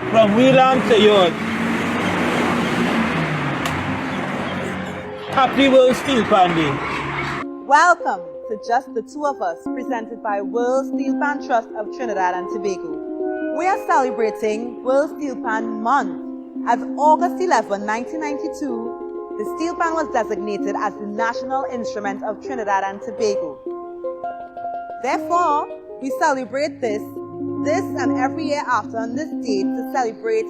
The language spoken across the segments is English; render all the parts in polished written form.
From Whelan to York. Happy World Steelpan Day. Welcome to Just the Two of Us, presented by World Steelpan Trust of Trinidad and Tobago. We are celebrating World Steelpan Month. As August 11, 1992, the steelpan was designated as the national instrument of Trinidad and Tobago. Therefore, we celebrate this and every year after on this date to celebrate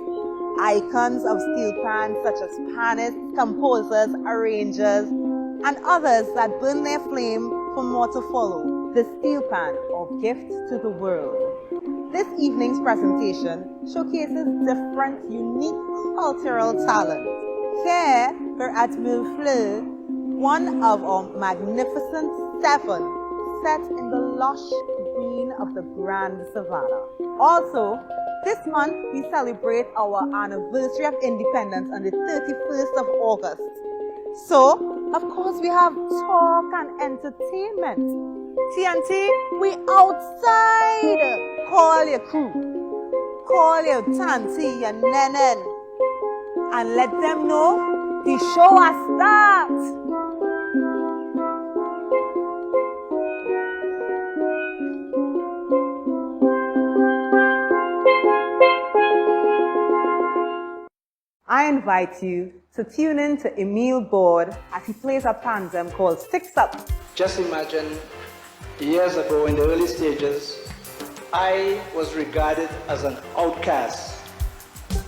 icons of steelpan such as panists, composers, arrangers, and others that burn their flame for more to follow. The steelpan, or gift to the world. This evening's presentation showcases different, unique cultural talent. Here, we're at Mille, Fleurs, one of our magnificent 7 set in the lush green of the Grand Savannah. Also, this month we celebrate our anniversary of independence on the 31st of August. So, of course, we have talk and entertainment. TNT, we outside. Call your crew, call your tanty, your nenen, and let them know the show has started. I invite you to tune in to Emile Board as he plays a panzem called Sticks Up. Just imagine, years ago in the early stages, I was regarded as an outcast.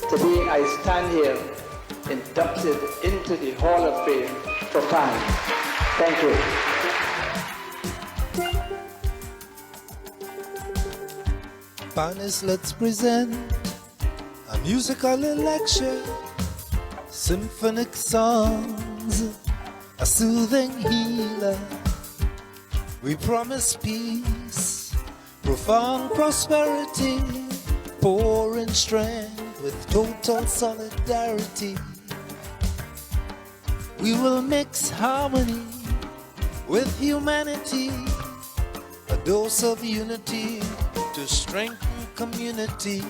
Today I stand here inducted into the Hall of Fame for Pan. Thank you. Panis, let's present a musical election. Symphonic songs, a soothing healer. We promise peace, profound prosperity, pouring strength with total solidarity. We will mix harmony with humanity, a dose of unity to strengthen community.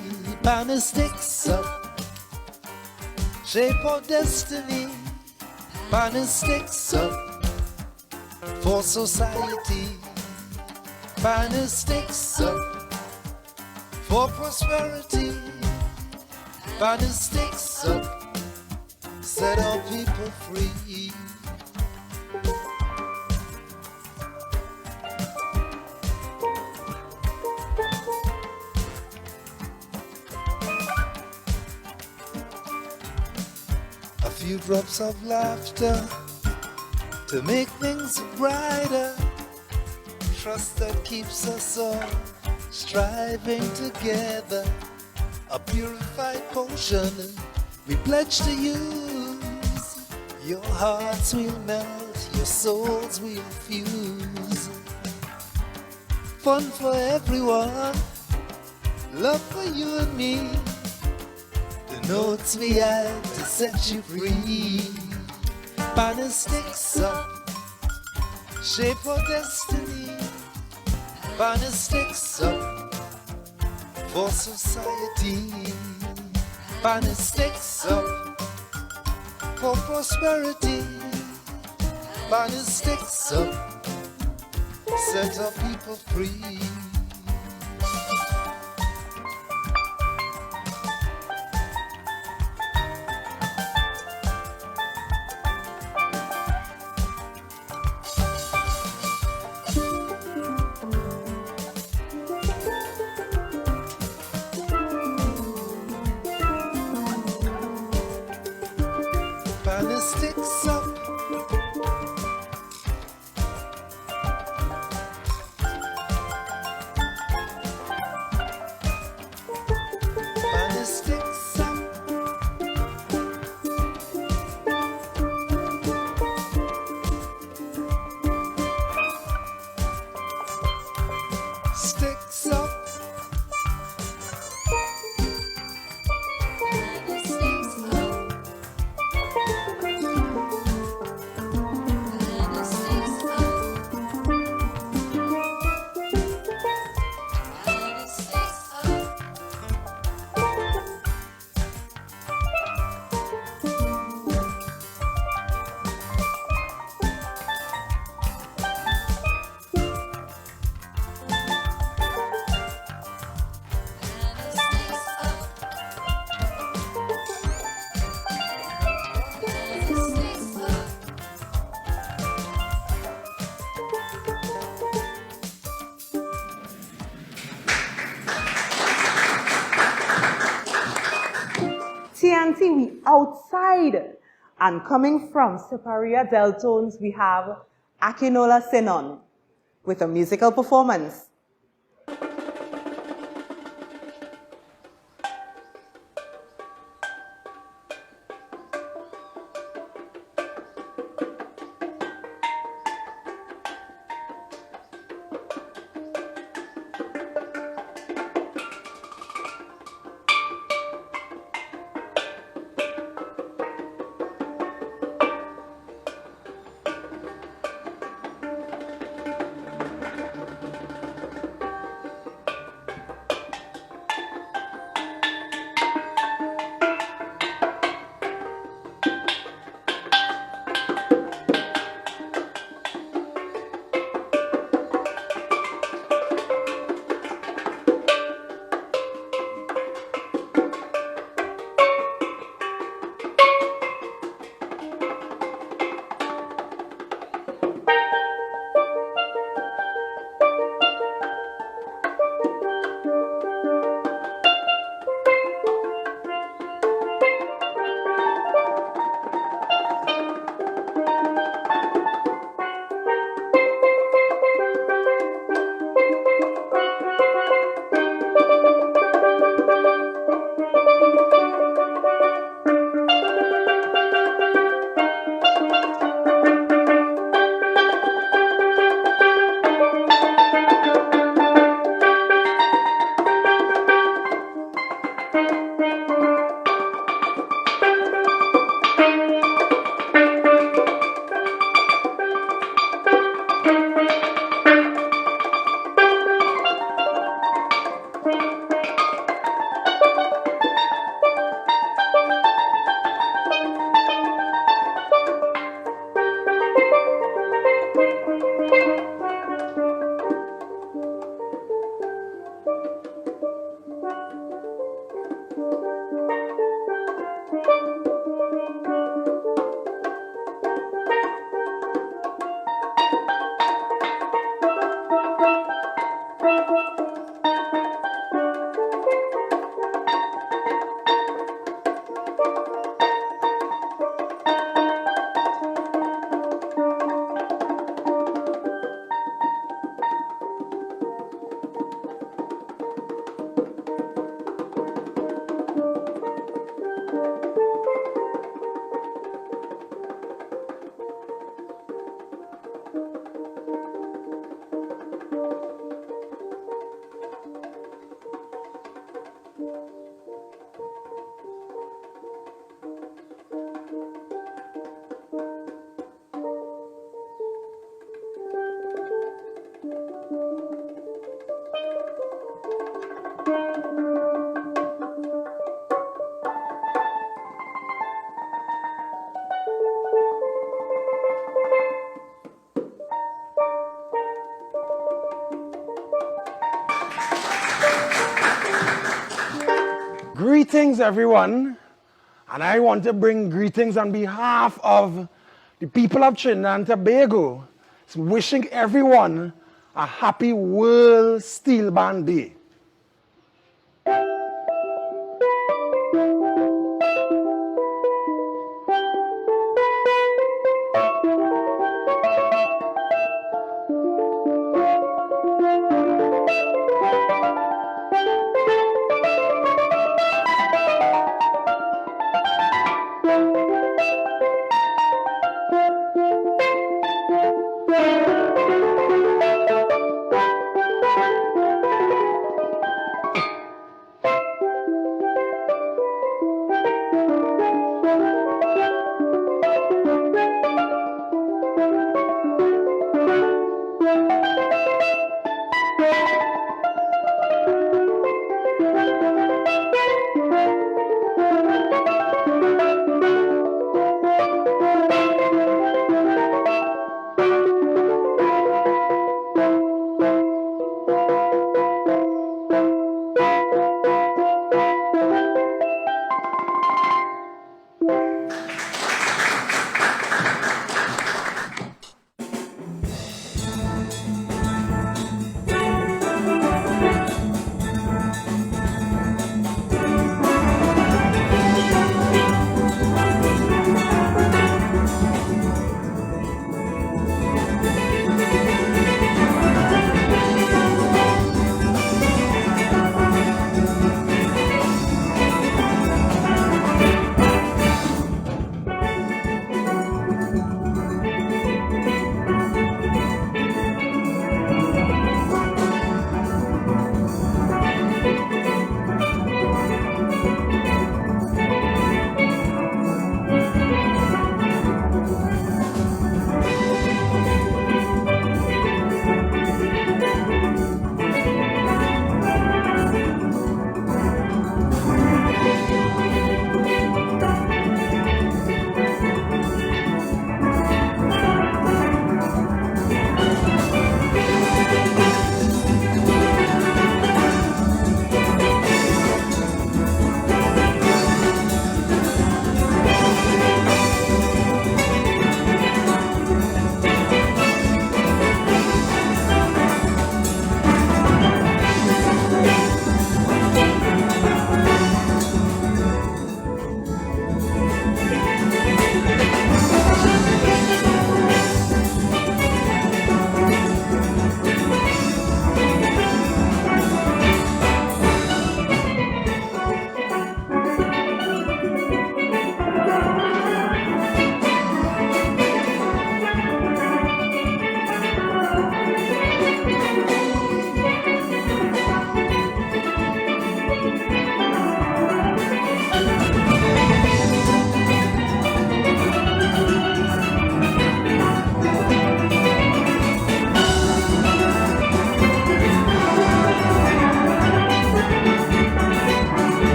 Panis, sticks up, shape our destiny. Panis, sticks up for society. Panis, sticks up for prosperity. Panis, sticks up, set our people free. A few drops of laughter to make things brighter. Trust that keeps us all striving together. A purified potion we pledge to use. Your hearts will melt, your souls will fuse. Fun for everyone, love for you and me. The notes we add to set you free. Panis, sticks up, shape our destiny. Panis, sticks up for society. Panis, sticks up for prosperity. Panis, sticks up, set our people free. Panis, sticks up. Panis, sticks up. Sticks up. can see we outside. And coming from Superior Deltones, we have Akinola Sinon with a musical performance. Greetings, everyone, and I want to bring greetings on behalf of the people of Trinidad and Tobago, wishing everyone a happy World Steelpan Day.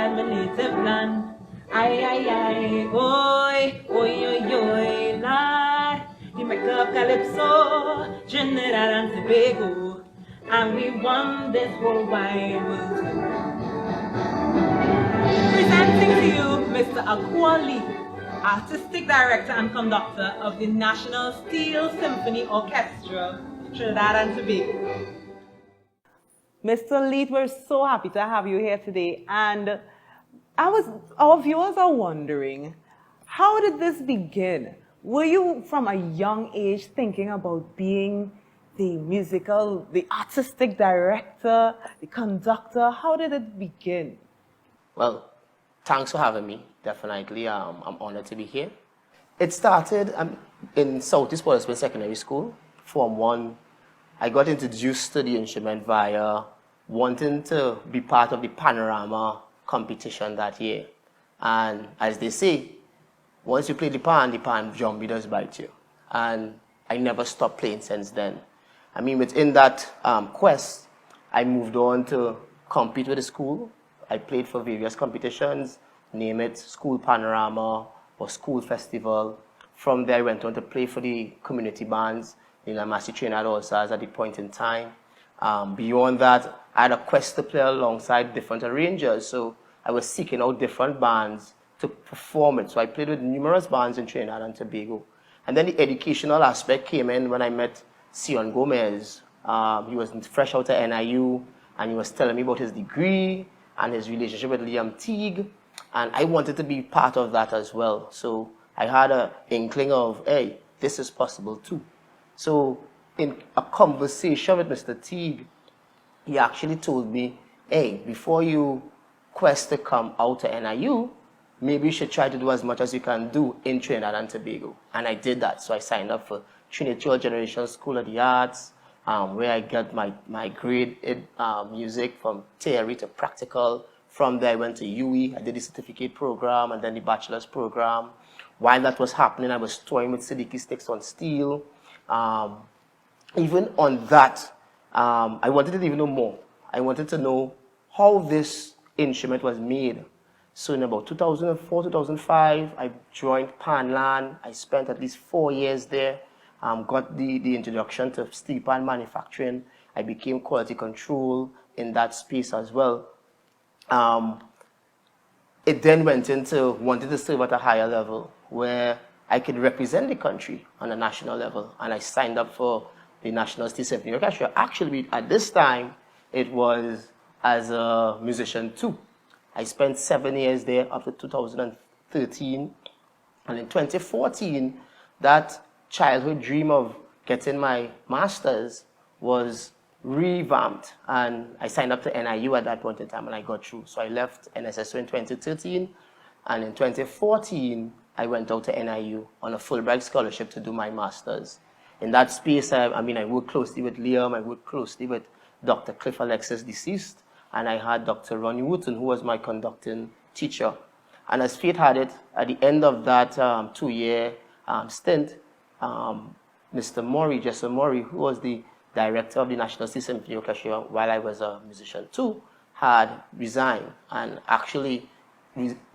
inside my native land. Ay, ay, ay, oi, oi, oi, oi, Lord. We make up Calypso, Trinidad and Tobago, and we won this whole wide world. Presenting to you Mr. Akwali, Artistic Director and Conductor of the National Steel Symphony Orchestra, Trinidad and Tobago. Mr. Leet, we're so happy to have you here today. And our viewers are wondering, how did this begin? Were you from a young age thinking about being the artistic director, the conductor? How did it begin? Well, thanks for having me. Definitely, I'm honored to be here. It started in Southeast Portsmouth Secondary School, Form 1. I got introduced to the instrument via wanting to be part of the Panorama competition that year. And as they say, once you play the pan zombie does bite you. And I never stopped playing since then. I mean, within that quest, I moved on to compete with the school. I played for various competitions, name it, school panorama or school festival. From there, I went on to play for the community bands, the Lamasi Trinidad All-Stars at the point in time. Beyond that, I had a quest to play alongside different arrangers, so I was seeking out different bands to perform it. So I played with numerous bands in Trinidad and Tobago. And then the educational aspect came in when I met Sion Gomez. He was fresh out of NIU, and he was telling me about his degree and his relationship with Liam Teague, and I wanted to be part of that as well. So I had an inkling of, hey, this is possible too. So in a conversation with Mr. Teague, he actually told me, hey, before you quest to come out to NIU, maybe you should try to do as much as you can do in Trinidad and Tobago. And I did that. So I signed up for Trinity Generation School of the Arts, where I got my grade in music from theory to practical. From there, I went to UE. I did the certificate program and then the bachelor's program. While that was happening, I was touring with Siddiqui Sticks on Steel. Even on that, I wanted to even know more. I wanted to know how this instrument was made. So in about 2004, 2005, I joined Panlan. I spent at least 4 years there. Got the introduction to Steelpan manufacturing. I became quality control in that space as well. It then went into wanting to serve at a higher level where I could represent the country on a national level. And I signed up for the National Steel Symphony Orchestra. Actually, at this time, it was as a musician too. I spent 7 years there up to 2013. And in 2014, that childhood dream of getting my master's was revamped. And I signed up to NIU at that point in time and I got through. So I left NSSO in 2013. And in 2014, I went out to NIU on a Fulbright scholarship to do my master's. In that space, I worked closely with Liam, I worked closely with Dr. Cliff Alexis, deceased, and I had Dr. Ronnie Wooten, who was my conducting teacher. And as fate had it, at the end of that 2-year stint, Mr. Maury, Jesse Maury, who was the director of the National Steel Symphony Orchestra while I was a musician too, had resigned and actually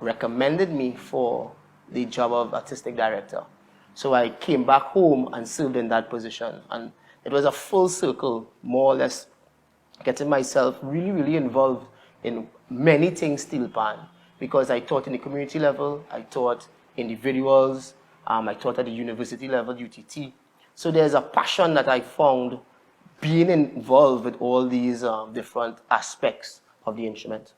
recommended me for the job of artistic director. So I came back home and served in that position. And it was a full circle, more or less, getting myself really, really involved in many things Steelpan, because I taught in the community level, I taught individuals, I taught at the university level, UTT. So there's a passion that I found being involved with all these different aspects of the instrument.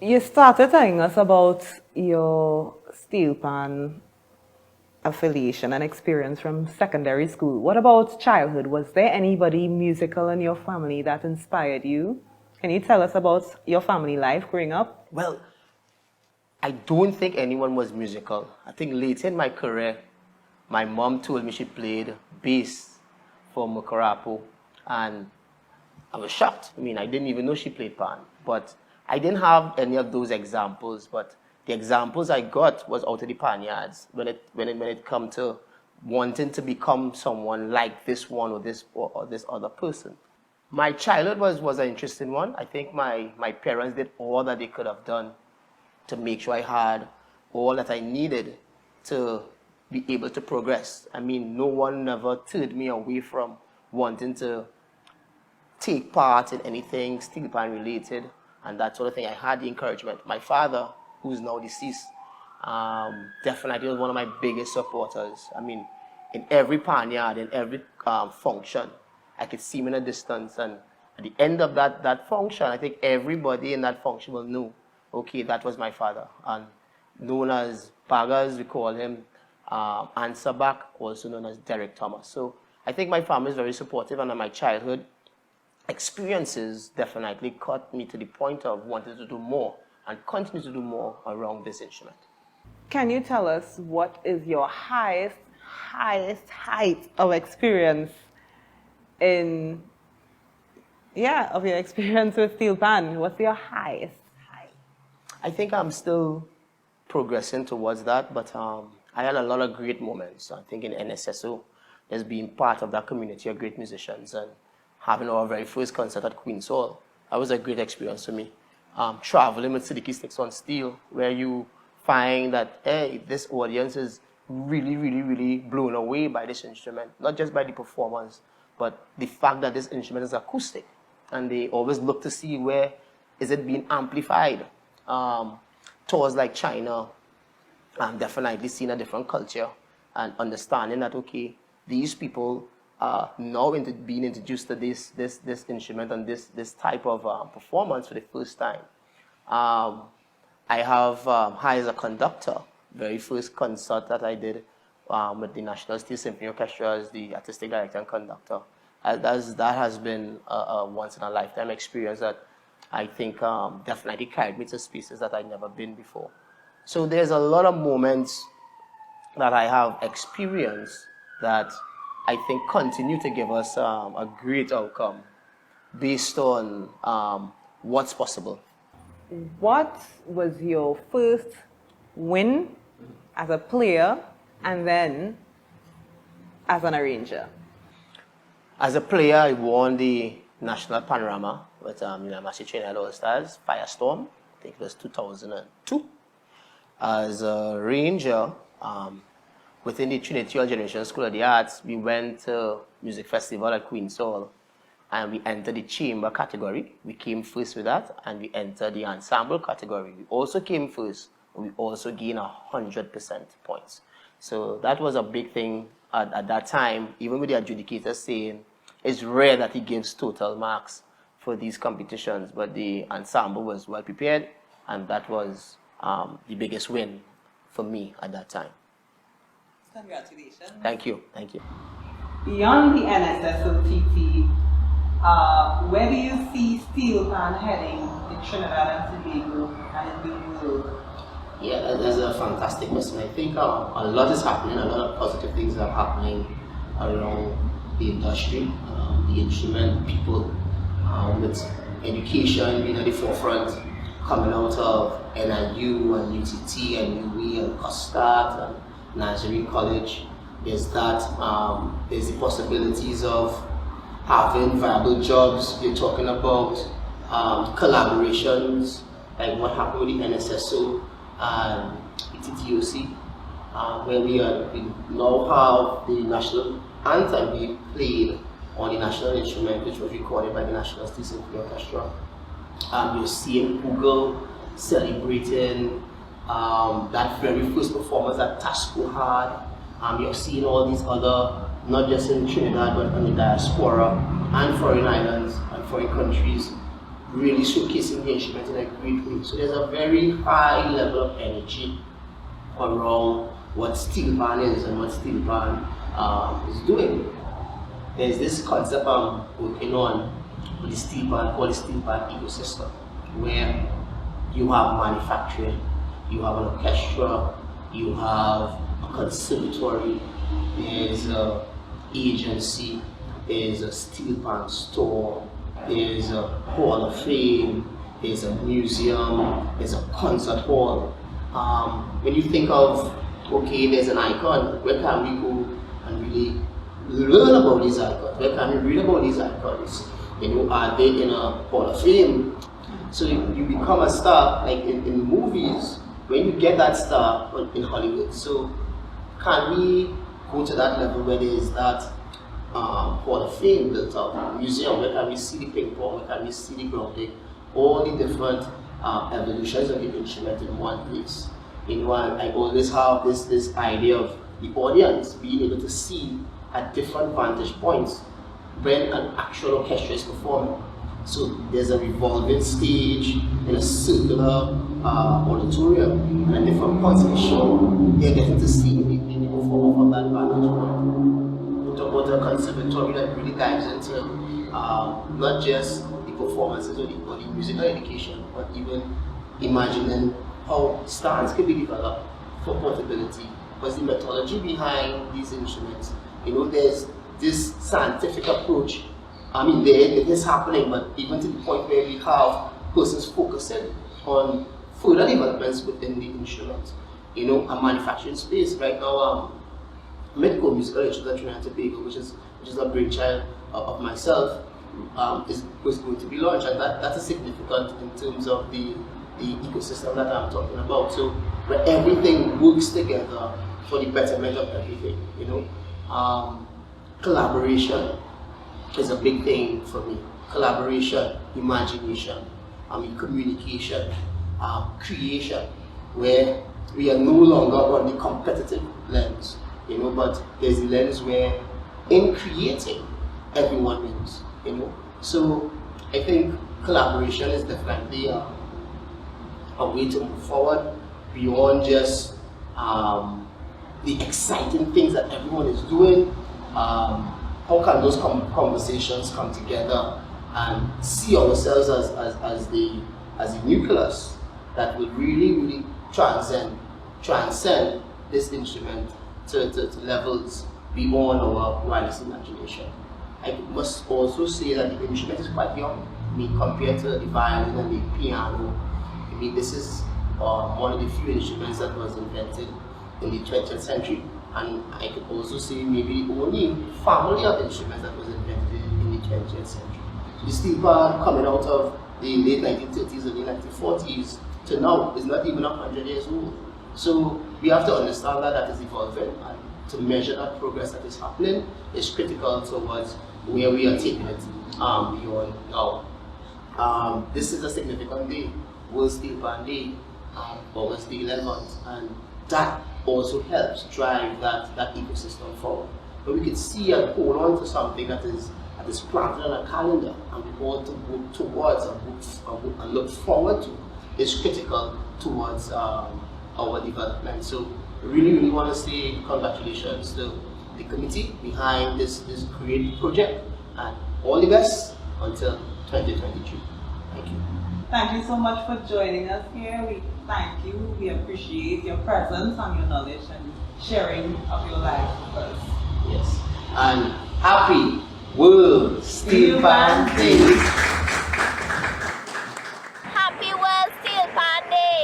You started telling us about your Steelpan affiliation and experience from secondary school. What about childhood? Was there anybody musical in your family that inspired you? Can you tell us about your family life growing up? Well, I don't think anyone was musical. I think later in my career, my mom told me she played bass for Mukarapo, and I was shocked. I mean, I didn't even know she played pan, but I didn't have any of those examples, but the examples I got was out of the panyards when it come to wanting to become someone like this one or this other person. My childhood was an interesting one. I think my parents did all that they could have done to make sure I had all that I needed to be able to progress. I mean, no one never turned me away from wanting to take part in anything Steelpan related and that sort of thing. I had the encouragement. My father, who's now deceased, definitely was one of my biggest supporters. I mean, in every panyard, in every function, I could see him in a distance, and at the end of that function, I think everybody in that function will know, okay, that was my father. And known as Baggers, we call him, Answer Back, also known as Derek Thomas. So I think my family is very supportive, and in my childhood experiences definitely cut me to the point of wanting to do more and continue to do more around this instrument. Can you tell us what is your highest height of experience of your experience with Steelpan? What's your highest height? I think I'm still progressing towards that, but I had a lot of great moments. I think in NSSO, as being part of that community of great musicians and having our very first concert at Queen's Hall, that was a great experience for me. Traveling with Siddiqui Sticks on Steel, where you find that, hey, this audience is really, really, really blown away by this instrument, not just by the performance, but the fact that this instrument is acoustic. And they always look to see where is it being amplified. Tours like China, definitely seeing a different culture and understanding that, okay, these people are now being introduced to this instrument and this type of performance for the first time. I have hired as a conductor, very first concert that I did with the National Steel Symphony Orchestra as the artistic director and conductor. That has been a once-in-a-lifetime experience that I think definitely carried me to spaces that I'd never been before. So there's a lot of moments that I have experienced that I think continue to give us a great outcome based on what's possible. What was your first win as a player and then as an arranger? As a player, I won the National Panorama with University Trinidad All Stars, Firestorm. I think it was 2002. As a ranger, within the Trinity Generation School of the Arts, we went to Music Festival at Queen's Hall and we entered the chamber category. We came first with that, and we entered the ensemble category. We also came first, and we also gained 100% points. So that was a big thing at that time, even with the adjudicator saying it's rare that he gives total marks for these competitions, but the ensemble was well prepared, and that was the biggest win for me at that time. Congratulations. Thank you. Thank you. Beyond the NSSOTT, where do you see Steelpan heading in Trinidad and Tobago and in the world? Yeah, that's a fantastic question. I think a lot is happening, a lot of positive things are happening around the industry, the instrument, people, with education being at the forefront, coming out of NIU and UTT and UWE and COSTAT and Nazarene College. There's that, there's the possibilities of having viable jobs. You're talking about collaborations, like what happened with the NSSO and TTOC, where we now have the national anthem being played on the national instrument, which was recorded by the National Steel Symphony Orchestra. You're seeing Google celebrating that very first performance that Tasco had. You're seeing all these other, not just in Trinidad, but in the diaspora and foreign islands and foreign countries, really showcasing the instrument in a great way. So there's a very high level of energy around what Steelpan is and what Steelpan is doing. There's this concept I'm working on with the Steelpan, called the Steelpan ecosystem, where you have manufacturing, you have an orchestra, you have a conservatory, there's an agency, there's a Steelpan store, there's a Hall of Fame, there's a museum, there's a concert hall. When you think of, okay, there's an icon, where can we go and really learn about these icons? Where can we read about these icons? You know, are they in a Hall of Fame? So you become a star, like in movies, when you get that star in Hollywood. So can we go to that level where there is that Hall of Fame built up, museum, where can we see the ping pong, where can we see the grounding, all the different evolutions of the instrument in one place. You know, I always have this idea of the audience being able to see at different vantage points when an actual orchestra is performing. So there's a revolving stage in a circular auditorium, and at different points of the show, they're getting to see the performer from that vantage point. We talk about a conservatory that really dives into not just the performances or the musical education, but even imagining how stands can be developed for portability. Because the methodology behind these instruments, you know, there's this scientific approach. I mean, it is happening, but even to the point where we have persons focusing on further developments within the instrument. You know, a manufacturing space right now. Medical Musical Institute at Trinidad and Tobago, which is a brainchild of myself, was going to be launched, and that is significant in terms of the ecosystem that I'm talking about. So where everything works together for the betterment of everything. You know, collaboration is a big thing for me. Collaboration, imagination, communication, creation, where we are no longer on the competitive lens, you know, but there's a lens where in creating, everyone wins, you know. So I think collaboration is definitely a way to move forward beyond just the exciting things that everyone is doing. How can those conversations come together and see ourselves as the nucleus that will really transcend this instrument to levels beyond our wildest imagination. I must also say that the instrument is quite young. I mean, compared to the violin and the piano, I mean, this is one of the few instruments that was invented in the 20th century. And I could also say maybe the only family of instruments that was invented in the 20th century. The Steelpan coming out of the late 1930s, early 1940s to now is not even 100 years old. So we have to understand that is evolving, and to measure that progress that is happening is critical towards where we are taking it beyond now. This is a significant day, World Steelpan Day, August the 11th, and that also helps drive that ecosystem forward. But we can see and hold on to something that is planted on a calendar, and we want to work towards and look forward to is critical towards our development. So I really want to say congratulations to the committee behind this great project, and all the best until 2022. Thank you. Thank you so much for joining us here. We thank you. We appreciate your presence and your knowledge and sharing of your life with us. Yes. And happy World Steelpan Day. Happy World Steelpan Day.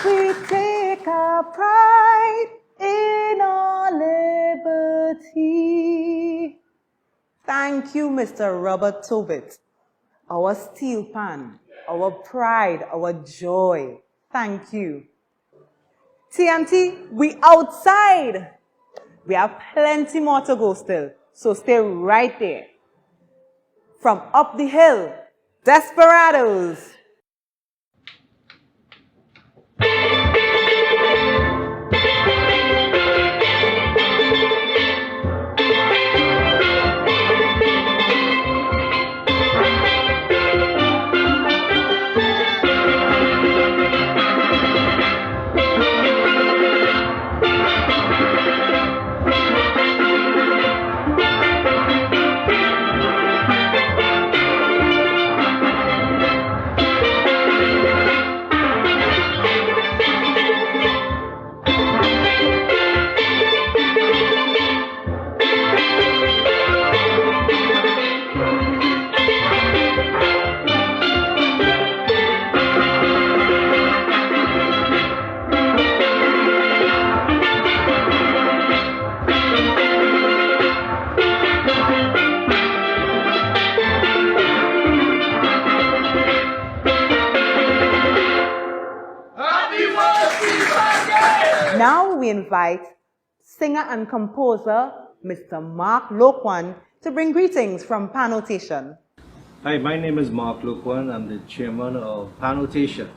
We take our pride in our liberty. Thank you, Mr. Robert Tobit, our Steelpan, our pride, our joy. Thank you. TNT, we outside. We have plenty more to go still, so stay right there. From up the hill, Desperados. Now we invite singer and composer Mr. Mark Lokwan to bring greetings from Panotation. Hi, my name is Mark Lokwan. I'm the chairman of Panotation.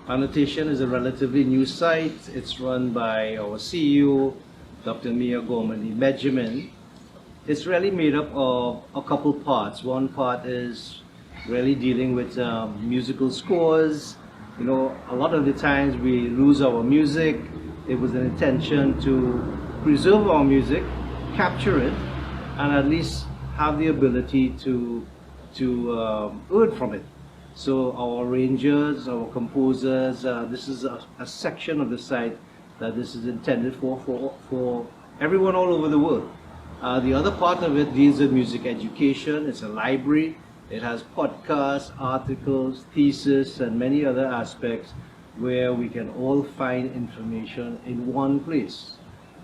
Panotation is a relatively new site. It's run by our CEO, Dr. Mia Gormany Benjamin. It's really made up of a couple parts. One part is really dealing with musical scores. You know, a lot of the times we lose our music. It was an intention to preserve our music, capture it, and at least have the ability to earn from it. So our arrangers, our composers, this is a section of the site that this is intended for everyone all over the world. The other part of it deals with music education. It's a library. It has podcasts, articles, thesis, and many other aspects where we can all find information in one place.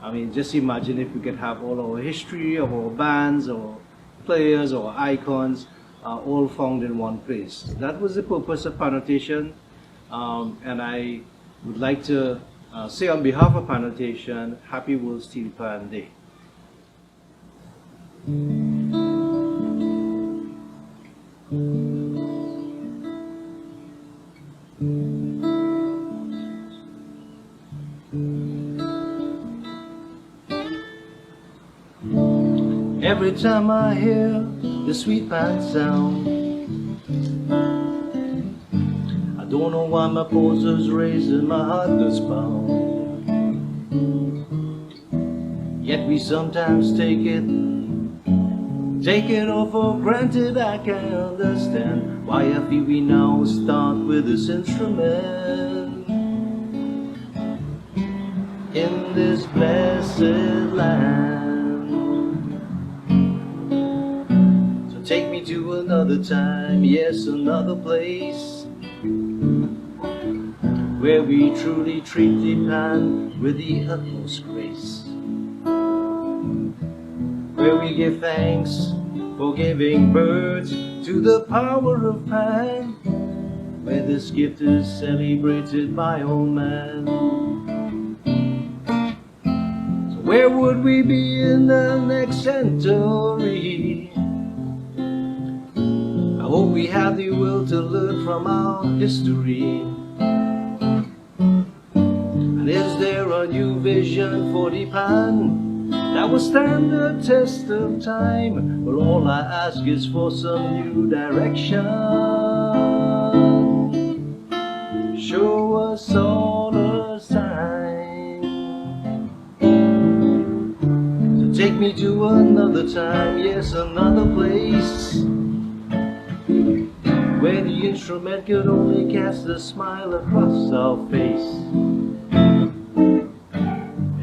I mean, just imagine if we could have all our history of our bands, our players, our icons, all found in one place. That was the purpose of Panotation, and I would like to say on behalf of Panotation, Happy World Steelpan Day. Every time I hear the sweet pan sound, I don't know why my pulse is raising, my heart does pound. Yet we sometimes take it all for granted. I can't understand why I feel we now start with this instrument in this blessed land. Take me to another time, yes, another place, where we truly treat the pan with the utmost grace, where we give thanks for giving birth to the power of pan, where this gift is celebrated by all man. So where would we be in the next century? I hope we have the will to learn from our history. And is there a new vision for the pan that will stand the test of time? Well, all I ask is for some new direction. Show us all a sign. So take me to another time, yes, another place, where the instrument could only cast a smile across our face,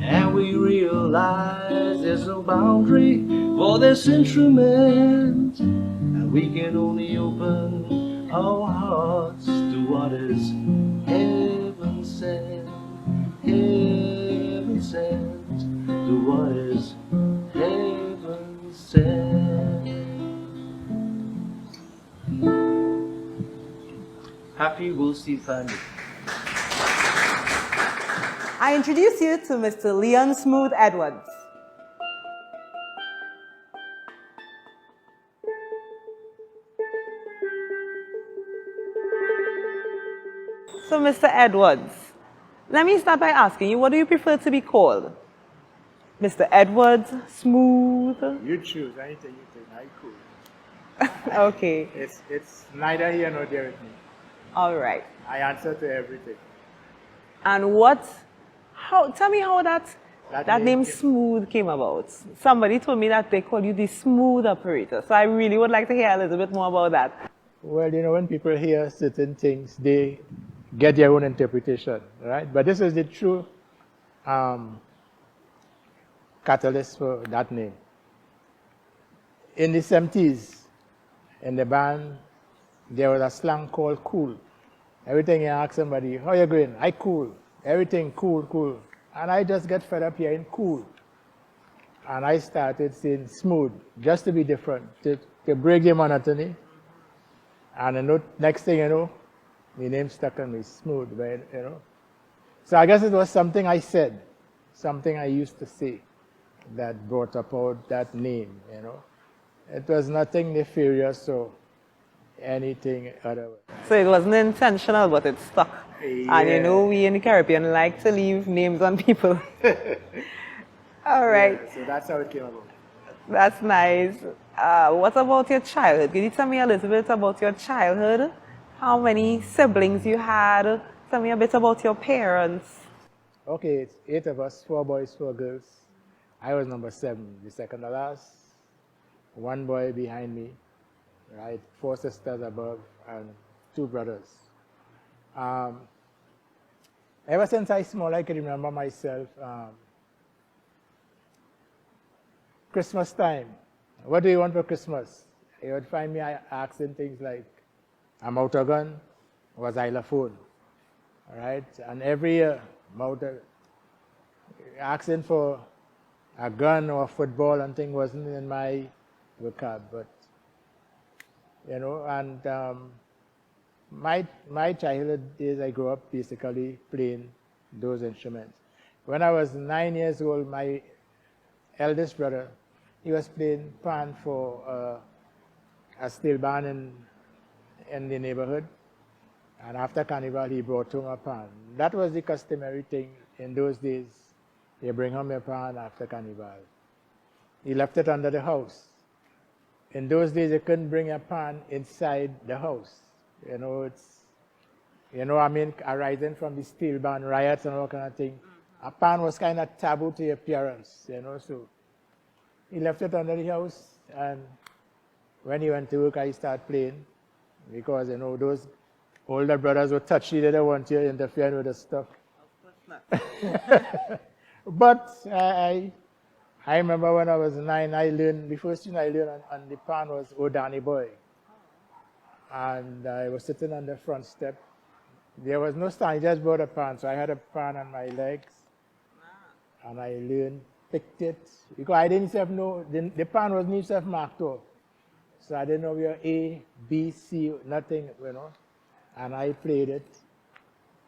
and we realize there's no boundary for this instrument, and we can only open our hearts to what is heaven sent, to what is heaven sent. Happy World Steelpan Day. I introduce you to Mr. Leon Smooth Edwards. So, Mr. Edwards, let me start by asking you, what do you prefer to be called? Mr. Edwards, Smooth? You choose anything you think. I cool. Okay. It's neither here nor there with me. All right. I answer to everything. And tell me how that name Smooth came about. Somebody told me that they call you the smooth operator. So I really would like to hear a little bit more about that. Well, you know, when people hear certain things, they get their own interpretation, right? But this is the true catalyst for that name. In the 70s, in the band, there was a slang called cool. Everything you ask somebody, how you going? I cool. Everything cool, cool. And I just get fed up hearing cool. And I started saying smooth, just to be different, to break the monotony. And the next thing you know, my name stuck on me, Smooth, you know. So I guess it was something I said, something I used to say that brought about that name, you know. It was nothing nefarious or anything other. So it wasn't intentional, but it stuck. Yeah. And you know, we in the Caribbean like to leave names on people. All right. Yeah, so that's how it came about. That's nice. What about your childhood? Can you tell me a little bit about your childhood? How many siblings you had? Tell me a bit about your parents. Okay, it's 8 of us, 4 boys, 4 girls. I was number 7, the second to last. 1 boy behind me, right? 4 sisters above and 2 brothers. Ever since I was small, I can remember myself. Christmas time. What do you want for Christmas? You would find me asking things like a motor gun or a xylophone. All right? And every year, asking for a gun or a football and thing wasn't in my vocab, but you know, and my childhood days, I grew up basically playing those instruments. When I was 9 years old, my eldest brother, he was playing pan for a steel band in the neighborhood. And after Carnival, he brought home a pan. That was the customary thing in those days. You bring home a pan after Carnival. He left it under the house. In those days, you couldn't bring a pan inside the house. You know, I mean, arising from the steel band riots and all kind of thing. A pan was kind of taboo to your appearance, you know, so he left it under the house, and when he went to work, I started playing, because, you know, those older brothers were touchy, they didn't want you interfering with the stuff. Of course not. But I remember when I was 9, I learned, the first thing I learned on the pan was "Oh Danny Boy." And I was sitting on the front step. There was no stand, I just brought a pan, so I had a pan on my legs. And I learned, picked it, because I didn't know, the pan wasn't even marked off. So I didn't know where A, B, C, nothing, you know. And I played it.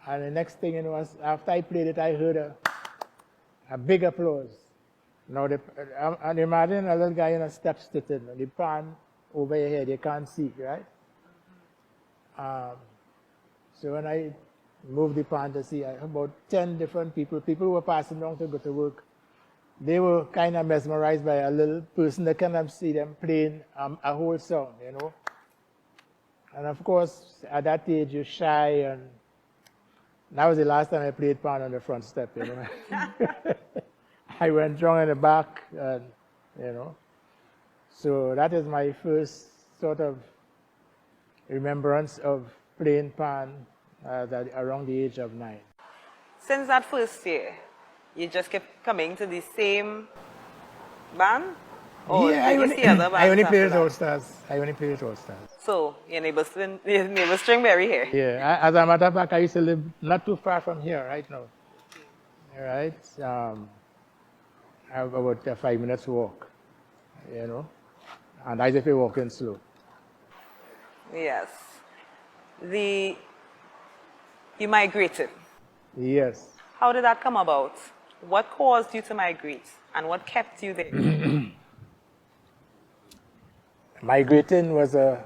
And the next thing, you know, after I played it, I heard a big applause. Now, and imagine a little guy in a step sitting, the pan over your head, you can't see, right? So when I moved the pan to see, about 10 different people who were passing along to go to work, they were kind of mesmerized by a little person that cannot see them playing a whole song, you know. And of course, at that age, you're shy, and that was the last time I played pan on the front step, you know. I went wrong in the back, and, you know. So that is my first sort of remembrance of playing pan around the age of 9. Since that first year, you just kept coming to the same band? Or Yeah, did you see other bands I only after played with that? All Stars. I only played with All Stars. So, your neighbor Stringberry here? Yeah, as a matter of fact, I used to live not too far from here right now. All right? I have about a 5 minutes walk, you know, and I just be walking slow. Yes. You migrated. Yes. How did that come about? What caused you to migrate and what kept you there? Migrating was a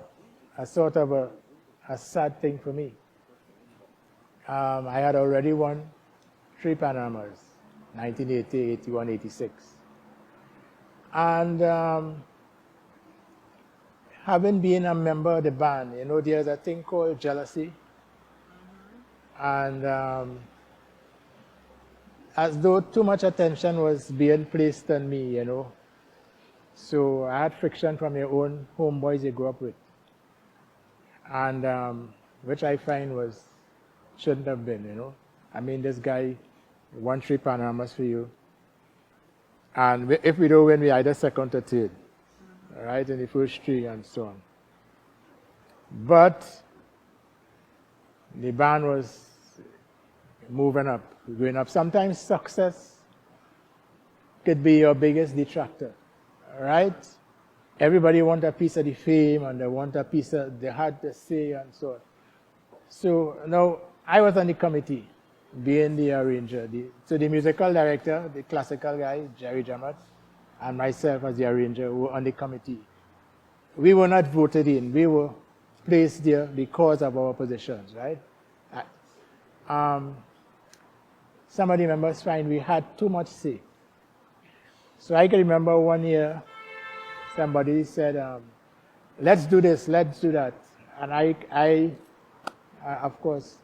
sort of a sad thing for me. I had already won 3 Panamas, 1980, 81, 86. And having been a member of the band, you know, there's a thing called jealousy. And as though too much attention was being placed on me, you know. So I had friction from your own homeboys you grew up with. And which I find shouldn't have been, you know. I mean, this guy won 3 Panamas for you. And if we don't win, we either second or third, right, in the first 3 and so on. But the band was moving up, going up. Sometimes success could be your biggest detractor, right? Everybody wants a piece of the fame and they want a piece of the hard to say and so on. So now I was on the committee, being the arranger. So the musical director, the classical guy, Jerry Jamat, and myself as the arranger were on the committee. We were not voted in. We were placed there because of our positions, right? Some of the members find we had too much say. So I can remember one year somebody said, let's do this, let's do that. And I of course,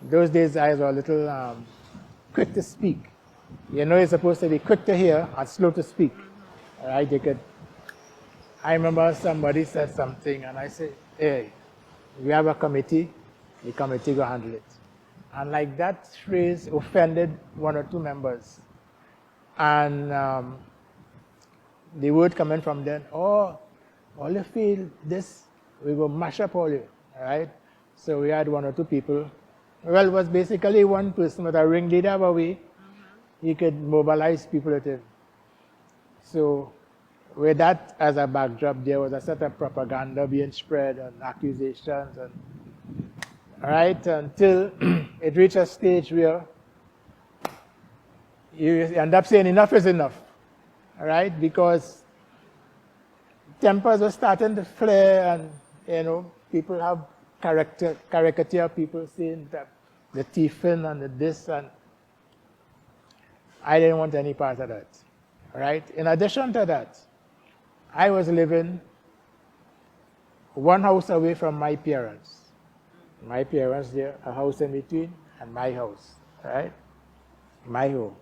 those days I was a little quick to speak. You know, you're supposed to be quick to hear and slow to speak. Right? I remember somebody said something and I said, hey, we have a committee, the committee will handle it. And like that phrase offended 1 or 2 members. And the word coming from them, oh, all you feel this, we will mash up all you, right? So we had 1 or 2 people. Well, it was basically one person with a ringleader of a way. He could mobilize people with him. So with that as a backdrop, there was a set of propaganda being spread and accusations, and right, until it reached a stage where you end up saying enough is enough, right? Because tempers were starting to flare, and you know, people have caricature people saying that the thiefing and the this, and I didn't want any part of that, right? In addition to that, I was living 1 house away from my parents. My parents there, a house in between, and my house, right? My home.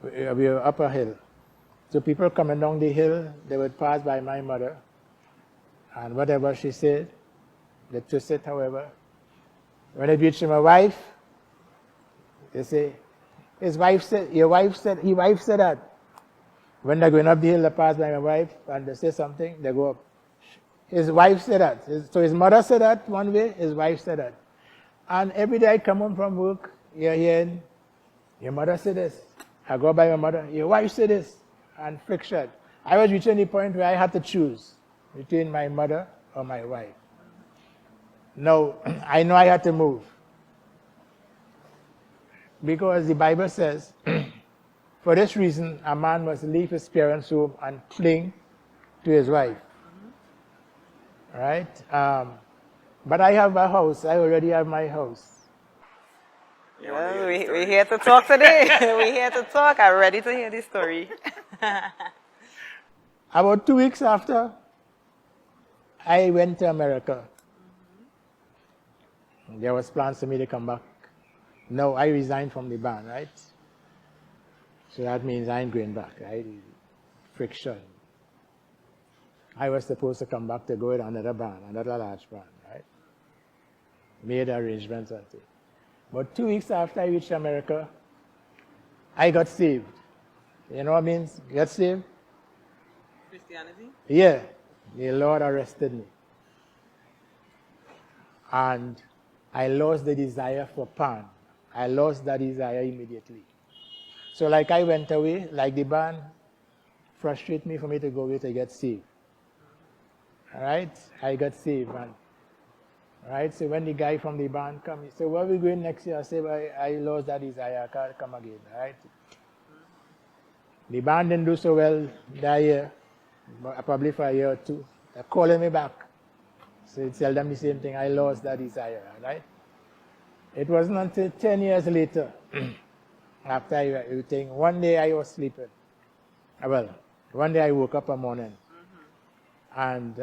We were up a hill. So people coming down the hill, they would pass by my mother, and whatever she said, they twist it, however. When it reached my wife, they say, your wife said that. When they're going up the hill, they pass by my wife, and they say something, they go up. His wife said that. So his mother said that one way, his wife said that. And every day I come home from work, you're hearing, your mother said this. I go by my mother, your wife said this, and friction. I was reaching the point where I had to choose between my mother or my wife. Now, I know I had to move. Because the Bible says, for this reason, a man must leave his parents' home and cling to his wife. Right? But I have a house. I already have my house. Well, we're here to talk today. We're here to talk. I'm ready to hear this story. About 2 weeks after, I went to America. There was plans for me to come back. No, I resigned from the band, right? So that means I ain't going back, right? Friction. I was supposed to come back to go with another band, another large band, right? Made arrangements and things. But 2 weeks after I reached America, I got saved. You know what I mean? Get saved? Christianity? Yeah. The Lord arrested me. And I lost the desire for pan. I lost that desire immediately. So like I went away, like the band frustrated me for me to go away to get saved. All right? I got saved. And Right? So when the guy from the band come, he said, where are we going next year? I said, well, I lost that desire, I can't come again. Right? The band didn't do so well that year, probably for a year or two. They're calling me back. So I tell them the same thing, I lost that desire. Right? It wasn't until 10 years later, after everything, one day I was sleeping. Well, one day I woke up one morning and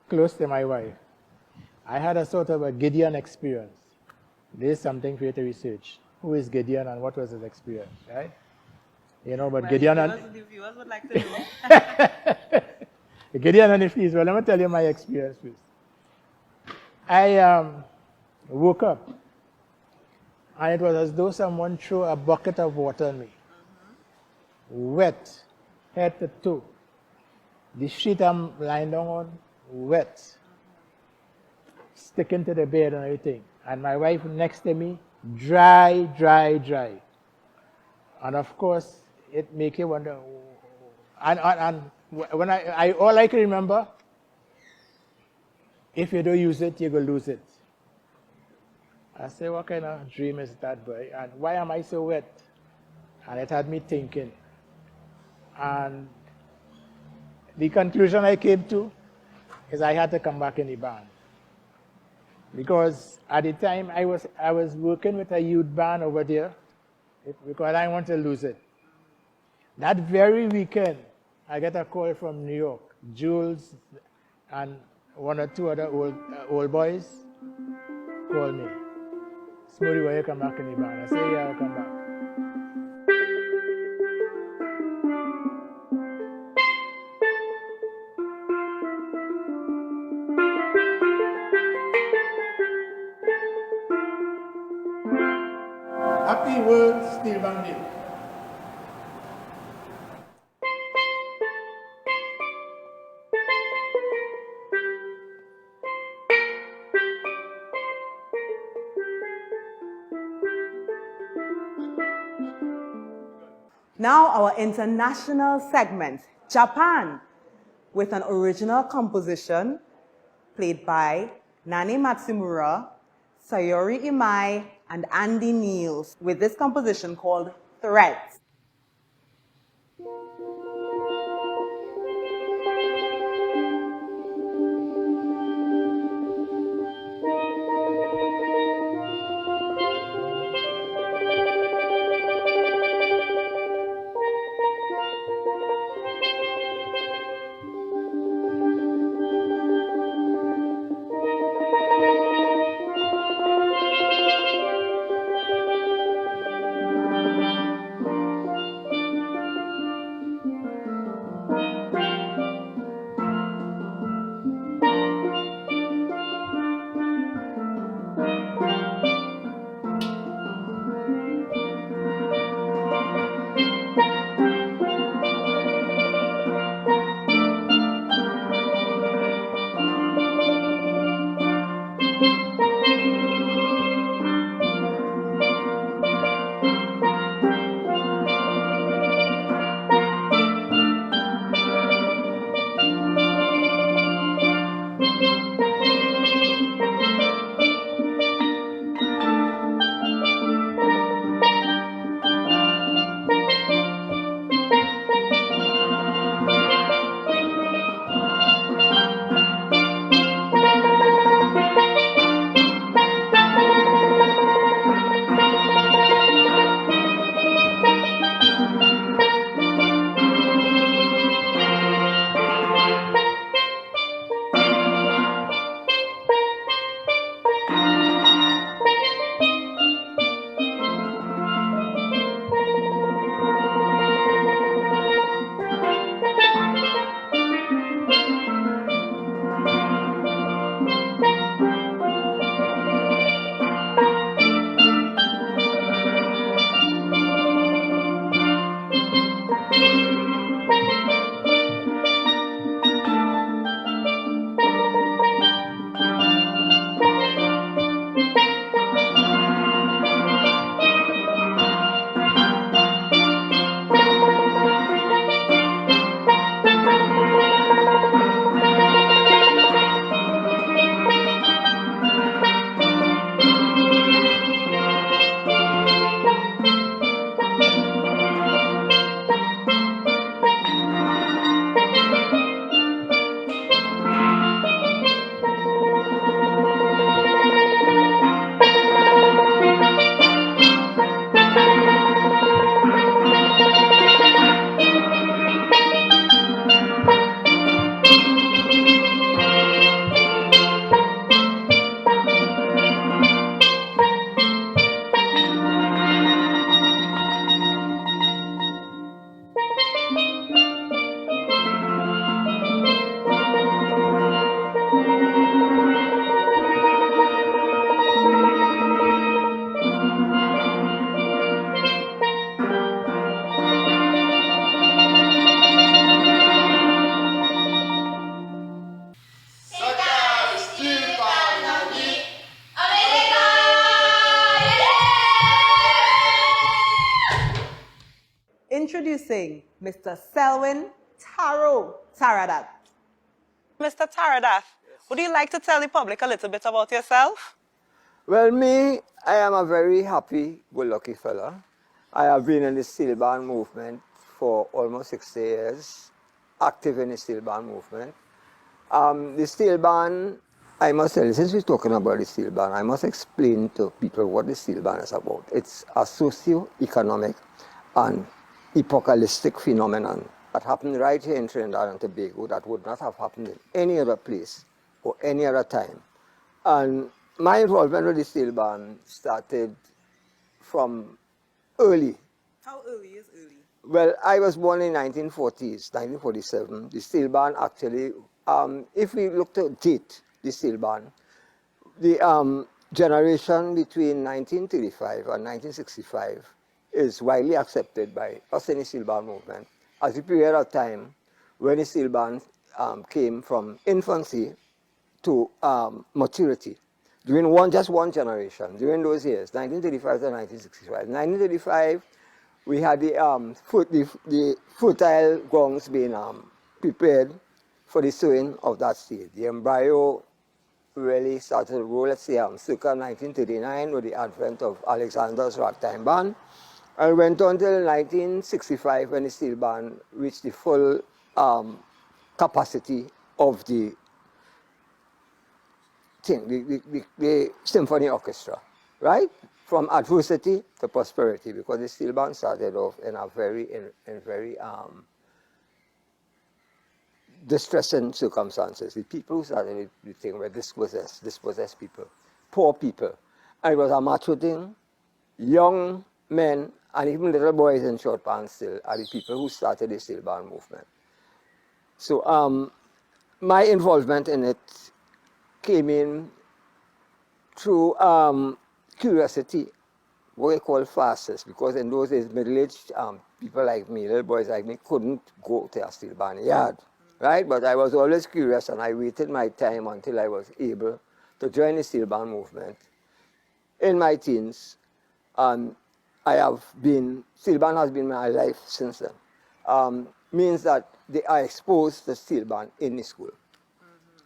close to my wife, I had a sort of a Gideon experience. There's something for you to research. Who is Gideon and what was his experience, right? You know, but Well, Gideon the viewers would like to know. Gideon and the fleas. Well, let me tell you my experience first. I woke up and it was as though someone threw a bucket of water on me. Wet, head to toe. The sheet I'm lying down on, wet. Sticking to the bed and everything. And my wife next to me, dry, dry, dry. And of course, it make you wonder. And when I all I can remember, if you don't use it, you will lose it. I say, what kind of dream is that, boy? And why am I so wet? And it had me thinking. And the conclusion I came to is I had to come back in the band. Because at the time I was working with a youth band over there because I want to lose it. That very weekend, I get a call from New York. Jules and one or two other old boys call me. Smoothie, will you come back in the band? I say, yeah, I'll come back. Happy World Steelpan Day. Now our international segment, Japan, with an original composition played by Nani Matsumura, Sayori Imai, and Andy Niels, with this composition called Threads. introducing Mr. Selwyn Taradat. Mr. Taradat, would you like to tell the public a little bit about yourself? Well, I am a very happy-go-lucky fella. I have been in the steel band movement for almost 60 years, active in the steel band movement. The steel band, I must tell you, since we're talking about the steel band, I must explain to people what the steel band is about. It's a socio-economic and apocalyptic phenomenon that happened right here in Trinidad and Tobago that would not have happened in any other place or any other time. And my involvement with the steel band started from early. How early is early? Well, I was born in 1940s, 1947. The steel band actually, if we look to date the steel band, the generation between 1935 and 1965 is widely accepted by us in the steel band movement as a period of time when the steel band came from infancy to maturity. During just one generation, during those years, 1935 to 1965. 1935, we had the fertile grounds being prepared for the sowing of that seed. The embryo really started to roll, let's say, circa 1939 with the advent of Alexander's ragtime band, and went on until 1965 when the steel band reached the full capacity of the the symphony orchestra, right? From adversity to prosperity, because the steel band started off in a very distressing circumstances. The people who started the thing were dispossessed people, poor people. And it was a macho thing. Young men and even little boys in short pants still are the people who started the steel band movement. So my involvement in it came in through curiosity, what we call fastest, because in those days, middle-aged people like me, little boys like me, couldn't go to a steel band yard, right? But I was always curious, and I waited my time until I was able to join the steel band movement. In my teens, steel band has been my life since then. Means that they are exposed to steel band in the school.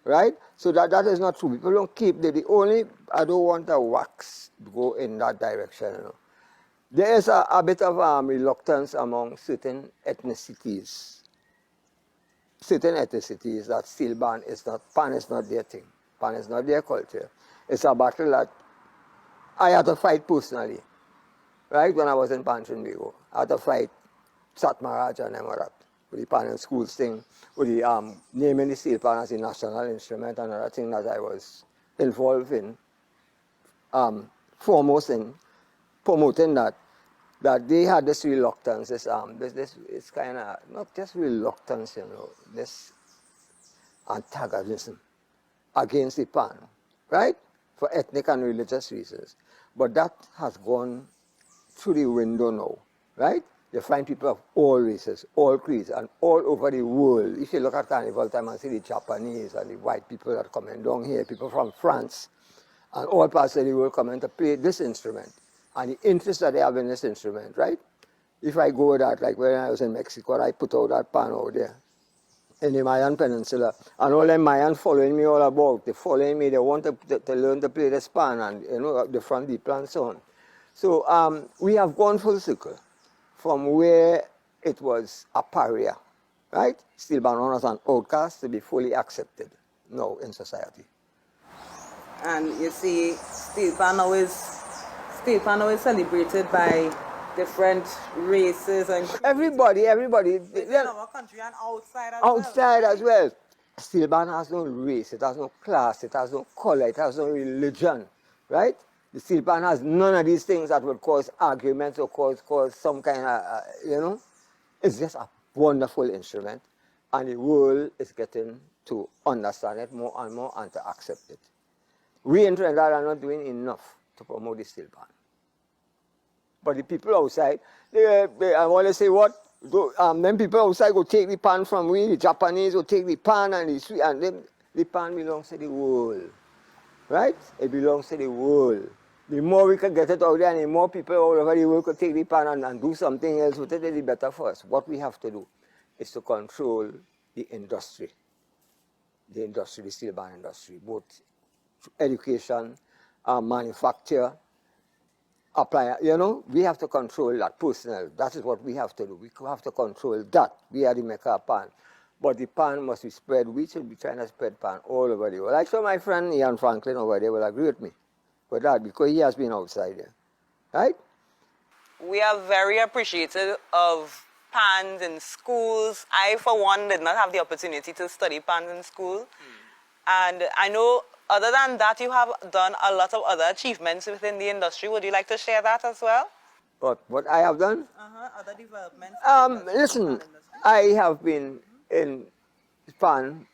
Right? So that is not true. People don't keep, I don't want the wax to go in that direction. You know. There is a bit of reluctance among certain ethnicities that steel band pan is not their thing. Pan is not their culture. It's a battle that I had to fight personally, right? When I was in Pan Trinbago. I had to fight Sat Maharaj and Emarat. With the pan and schools thing, with the naming the steel pan as the national instrument, another thing that I was involved in, foremost in promoting that they had this reluctance, this kind of, not just reluctance, this antagonism against the pan, right? For ethnic and religious reasons. But that has gone through the window now, right? You find people of all races, all creeds, and all over the world. If you look at Carnival time and see the Japanese and the white people that are coming down here, people from France, and all parts of the world coming to play this instrument, and the interest that they have in this instrument, right? If I go with that, like when I was in Mexico, I put out that pan out there in the Mayan Peninsula, and all them Mayan following me all about. They following me, they want to learn to play this pan, and the front deep and so on. So we have gone full circle. From where it was a pariah, right? Steel band known as an outcast to be fully accepted now in society. And you see, Steelpan now is celebrated by different races and everybody. Within our country and outside as well. Steel band has no race, it has no class, it has no color, it has no religion, right? The steel band has none of these things that would cause arguments or cause some kind of, It's just a wonderful instrument, and the world is getting to understand it more and more and to accept it. We in Trinidad are not doing enough to promote the steel band. But the people outside, I want to say what? Then people outside go take the pan from we, the Japanese will take the pan and the pan belongs to the world. Right? It belongs to the world. The more we could get it out there and the more people all over the world could take the pan and do something else with it, the better for us. What we have to do is to control the industry, the steel pan industry, both education, manufacture, apply. You know, we have to control that personnel. That is what we have to do. We have to control that. We are the maker of pan. But the pan must be spread. We should be trying to spread pan all over the world. I'm sure my friend Ian Franklin over there will agree with me for that because he has been outside there. Right? We are very appreciative of pans in schools. I, for one, did not have the opportunity to study pans in school. And I know, other than that, you have done a lot of other achievements within the industry. Would you like to share that as well? What I have done? Other developments. Listen, I have been in pan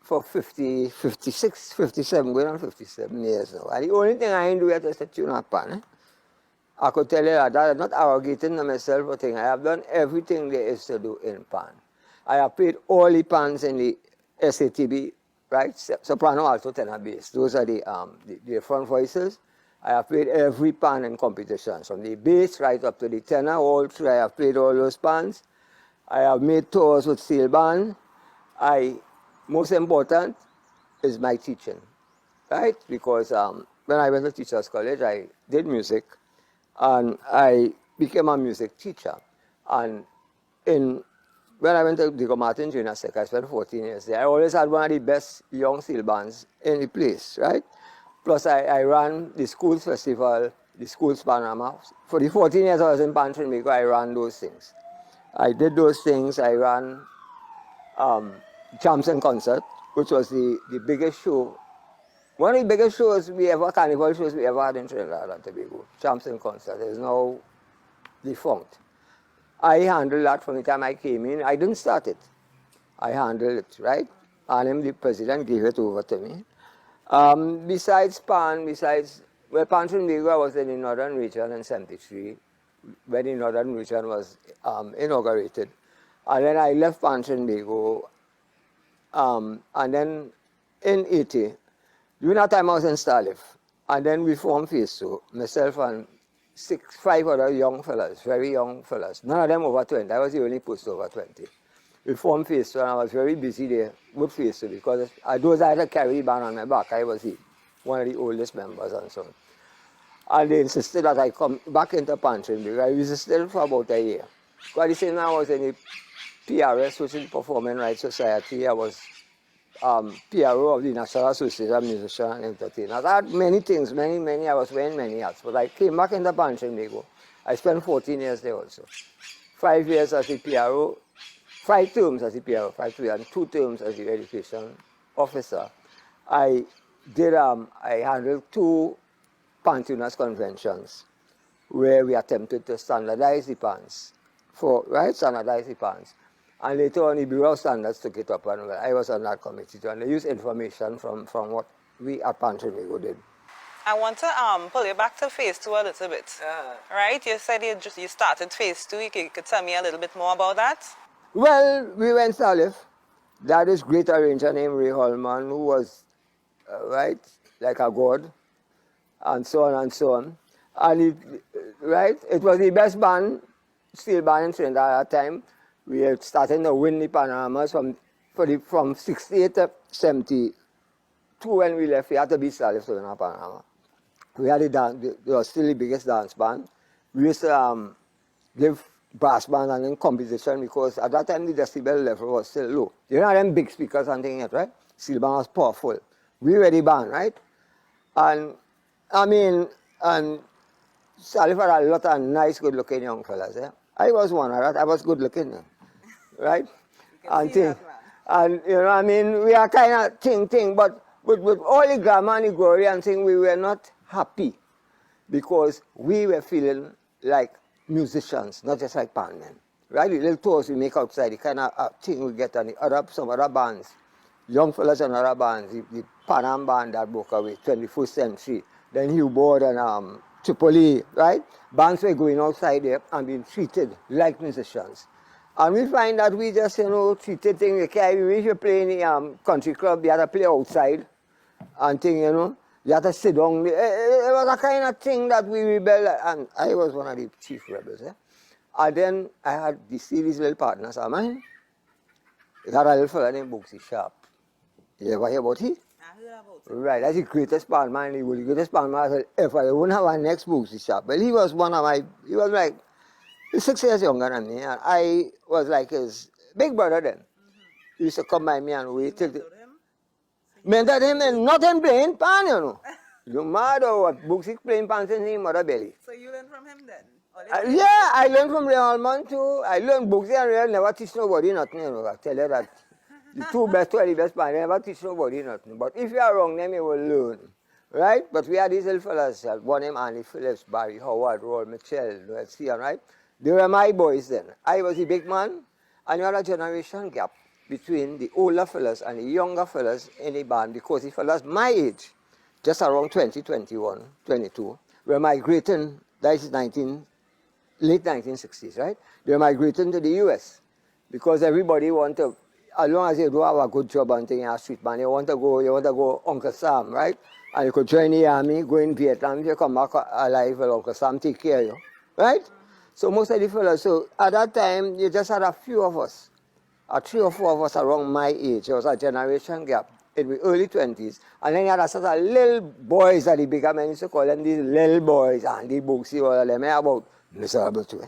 for 50, 56, 57, going on 57 years now. And the only thing I do is to tune up pan. I could tell you that I'm not arrogating to myself or thing. I have done everything there is to do in pan. I have played all the pans in the SATB, right? Soprano, alto, tenor, bass. Those are the front voices. I have played every pan in competitions, from the bass right up to the tenor, all through. I have played all those pans. I have made tours with Steelpan. Most important is my teaching, right? Because when I went to Teachers College, I did music, and I became a music teacher. And when I went to Diego Martin Junior Sec, I spent 14 years there. I always had one of the best young steel bands in the place, right? Plus, I ran the schools festival, the schools panorama. For the 14 years I was in Pan Trinbago, I ran those things. I did those things. I ran Champion Concert, which was the biggest show. One of the biggest shows carnival shows we ever had in Trinidad and Tobago. Champion Concert is now defunct. I handled that from the time I came in. I didn't start it. I handled it, right? And the president gave it over to me. Besides Pan Trinbago, I was in the northern region in 73, when the northern region was inaugurated. And then I left Pan Trinbago, and then in 80, during that time I was in Starliff, and then we formed Phase 2, myself and 5 other young fellas, very young fellas. None of them over 20, I was the only post over 20. We formed Phase 2, and I was very busy there with Phase 2 because those I had to carry the band on my back. I was one of the oldest members and so on. And they insisted that I come back into Pan Trinbago. I resisted for about a year. Because at the same time I was in the PRS, which is Performing Rights Society. I was PRO of the National Association of Musicians and Entertainers. I had many things, many, I was wearing many hats. But I came back into Pan Trinbago. I spent 14 years there also. 5 years as a PRO, 5 terms as a PRO, 5 years, and 2 terms as the education officer. I handled 2 pan tuners conventions where we attempted to standardize the pans, standardize the pans. And later on, the Bureau of Standards took it up, and I was on that committee too, and they used information from what we at Pan Trinbago did. I want to pull you back to Phase 2 a little bit. Right? You said you started Phase 2. You could tell me a little bit more about that? Well, we went to Starliff. That is great arranger named Ray Holman, who was, like a god, and so on and so on. And it was the best band, steel band in Trinidad at that time. We had started to win the panoramas from 68 to 72 when we left. We had to be Starliff to win our panorama. We had they were still the biggest dance band. We used to give brass band and in competition because at that time the decibel level was still low. You know them big speakers and things yet, right? Steel band was powerful. We were the band, right? And Starliff had a lot of nice, good-looking young fellas. I was one of that. I was good-looking, right? And you know, I mean, we are kind of thing, but with all the glamour and the glory and thing, we were not happy because we were feeling like musicians, not just like band men, right? The little tours we make outside, the kind of thing we get on some other bands, young fellas and other bands, the Panam band that broke away, 21st Century, then Hugh Board and Tripoli, right? Bands were going outside there and being treated like musicians. And we find that we just, treated things, okay, we wish you play in the country club, they had to play outside and thing, You had to sit down. It was a kind of thing that we rebelled, and I was one of the chief rebels. And then I had these little partners of mine. It had a little fella named Bugsy Sharp. You ever hear about him? I heard about it. Right, that's the greatest pan man. He was the greatest pan man ever. They wouldn't have a next Bugsy Sharp. But he was one of my, he was like, he's 6 years younger than me. And I was like his big brother then. He used to come by me and wait till the... Mentored him and not him playing pan, you know. No matter what, Bugsy playing pan since his mother belly. So you learned from him then? Yeah, I learned from Ray Allman too. I learned Bugsy and Ray never teach nobody nothing, you know. I tell you that. The two best or the best pan, they never teach nobody nothing. But if you are wrong, then you will learn. Right? But we had these little fellas, one named Andy Phillips, Barry Howard, Roll Mitchell, let's see, right? They were my boys then. I was the big man, and you had a generation gap between the older fellas and the younger fellas in the band because the fellas my age, just around 20, 21, 22, were migrating, that is late 1960s, right? They were migrating to the US because everybody wanted, as long as you do have a good job and thing, a street band, you want to go Uncle Sam, right? And you could join the army, go in Vietnam, if you come back alive, well, Uncle Sam take care of you, right? So most of the fellas, so at that time, you just had a few of us. 3 or 4 of us around my age. There was a generation gap in the early 20s. And then you had a sort of little boys that the bigger men used to call them these little boys. And the Bugsy, all of them, about miserable too.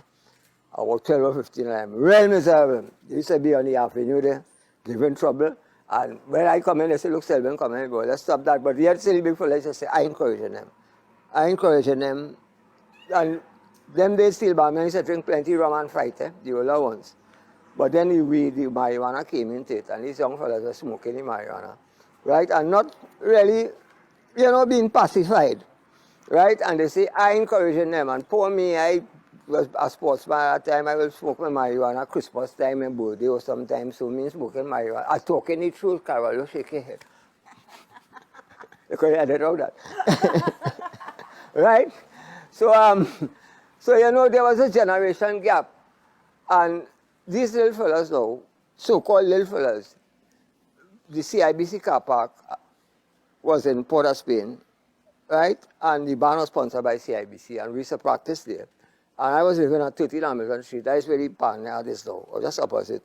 About 12 or 15 of them, real miserable. They used to be on the avenue there, giving trouble. And when I come in, they say, look, Selwyn, come in, boy, let's stop that. But yet still big fellas just say, I encouraging them. And them they still bad men used to drink plenty rum and fight, the older ones. But then the marijuana came into it, and these young fellas were smoking the marijuana, right? And not really, being pacified, right? And they say, I encouraging them. And poor me, I was a sportsman at that time. I will smoke my marijuana Christmas time and birthday or sometimes. So me smoking marijuana. I talking the truth, Carol, you shake your head. Because I didn't know that. Right? So, there was a generation gap. And these little fellas now, so-called little fellas, the CIBC car park was in Port of Spain, right? And the band was sponsored by CIBC, and we used to practice there. And I was living at 13 Hamilton Street. That is where the band had this now, or just opposite.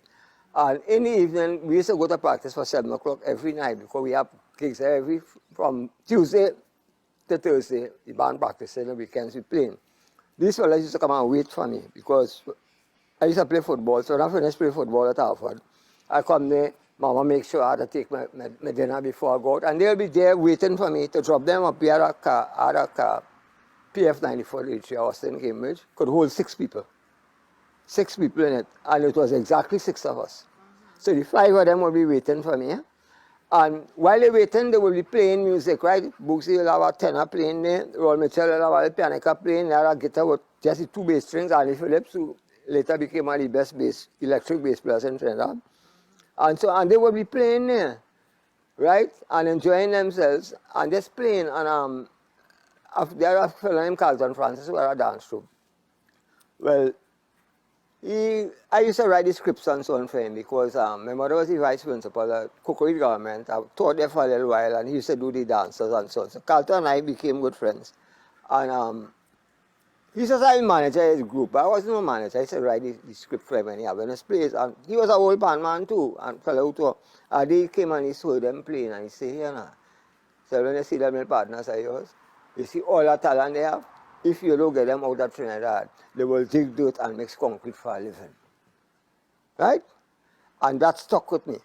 And in the evening, we used to go to practice for 7 o'clock every night because we have gigs from Tuesday to Thursday, the band practice, and the weekends we playing. These fellas used to come and wait for me because I used to play football, so when I finished playing football at Harvard, I come there, Mama makes sure I had to take my dinner before I go out, and they'll be there waiting for me to drop them up here at a car, PF 94 Austin, Cambridge, could hold 6 people. 6 people in it, and it was exactly 6 of us. So the 5 of them will be waiting for me, and while they're waiting, they will be playing music, right? Bugsy will have a tenor playing there, Roll Mitchell will have a pianica playing, there, a guitar with just the 2 bass strings, Andy Phillips, who later became one of the best electric bass players in Trinidad. And they would be playing there, right? And enjoying themselves, and just playing. And there was a fellow named Carlton Francis who had a dance troupe. Well, I used to write the scripts and so on for him because my mother was the vice principal at Cocoa government. I taught there for a little while, and he used to do the dances and so on. So Carlton and I became good friends. And he says, I'm manager of his group. I was no manager. I used to write the script for him when he had in his place. And he was an old band man too, and fellow too. And they came and he saw them playing, and he said, here now. So when you see them in partners of yours, you see all that talent they have. If you don't get them out of Trinidad, they will dig dirt and mix concrete for a living. Right? And that stuck with me.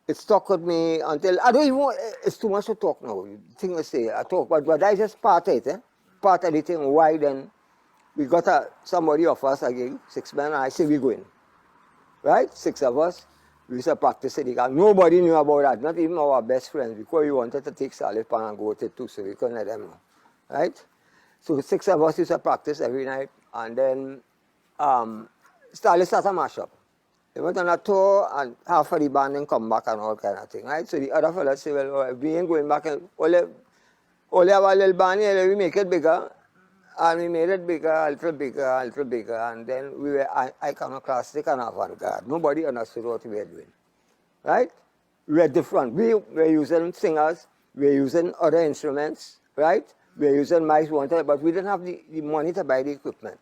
It stuck with me until, I don't even want, it's too much to talk now. The thing I say, I talk, but that's just part of it, part of the thing. Why then we got somebody offer us a gig, 6 men, and I say we go in. Right? 6 of us. We used to practice it. Nobody knew about that, not even our best friends, because we wanted to take Steelpan and go to it too, so we couldn't let them know. Right? So 6 of us used to practice every night, and then started a mashup. They went on a tour, and half of the band didn't come back and all kind of thing, right? So the other fellas say, well, we ain't going back. Only have a little band here, we make it bigger. And we made it bigger, a little bigger, and then we were iconoclastic and avant-garde. Nobody understood what we were doing, right? We were different. We were using singers, we're using other instruments, right? We're using mics, but we didn't have the money to buy the equipment.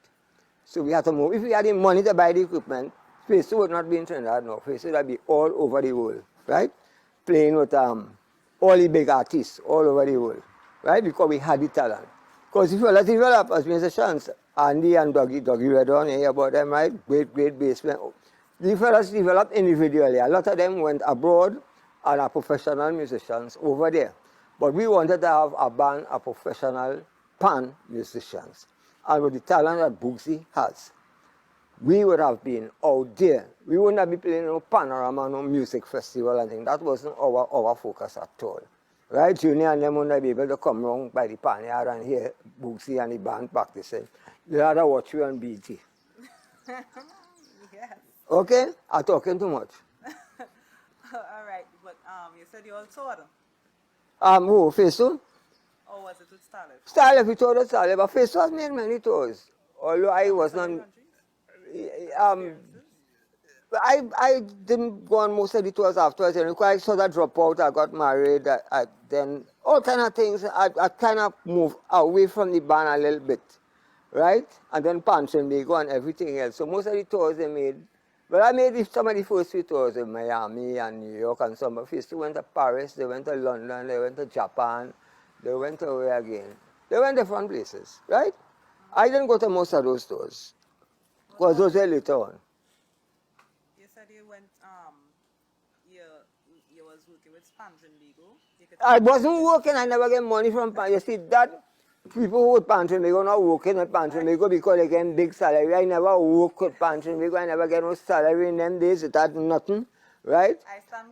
So we had to move. If we had the money to buy the equipment, Face would not be in Trinidad now. Face would be all over the world, right? Playing with all the big artists all over the world, right? Because we had the talent. Because if you let develop as musicians, Andy and Dougie read on here about them, right? Great bassmen. The fellas developed individually. A lot of them went abroad and are professional musicians over there. But we wanted to have a band of professional pan musicians. And with the talent that Boogsy has, we would have been out there. We wouldn't have been playing no panorama, no music festival and things. That wasn't our focus at all. Right? Junior and them wouldn't be able to come around by the pan yard and hear Boogsy and the band practicing. They'd rather watch you on BT. Yes. Okay? I'm talking too much. All right, but you said you all toured. Who? Fesu? Or was it with Starlet? Starlet, we toured with Starlet, but Fesu has made many tours. Although I was not... I didn't go on most of the tours afterwards. And I sort of dropped out. I got married. Then all kind of things. I kind of moved away from the band a little bit, right? And then Pancho Diego and everything else. So most of the tours they made. But I made some of the first few tours in Miami and New York and some of it. They went to Paris. They went to London. They went to Japan. They went to where again? They went different places, right? I didn't go to most of those tours. Because those were later on. You said you went, you was working with Pancho Diego. I wasn't working, I never get money from Pancho. You see, that people who with Pancho Diego not working with Pancho Diego because they get big salary. I never work with Pancho Diego, I never get no salary in them days. It had nothing, right?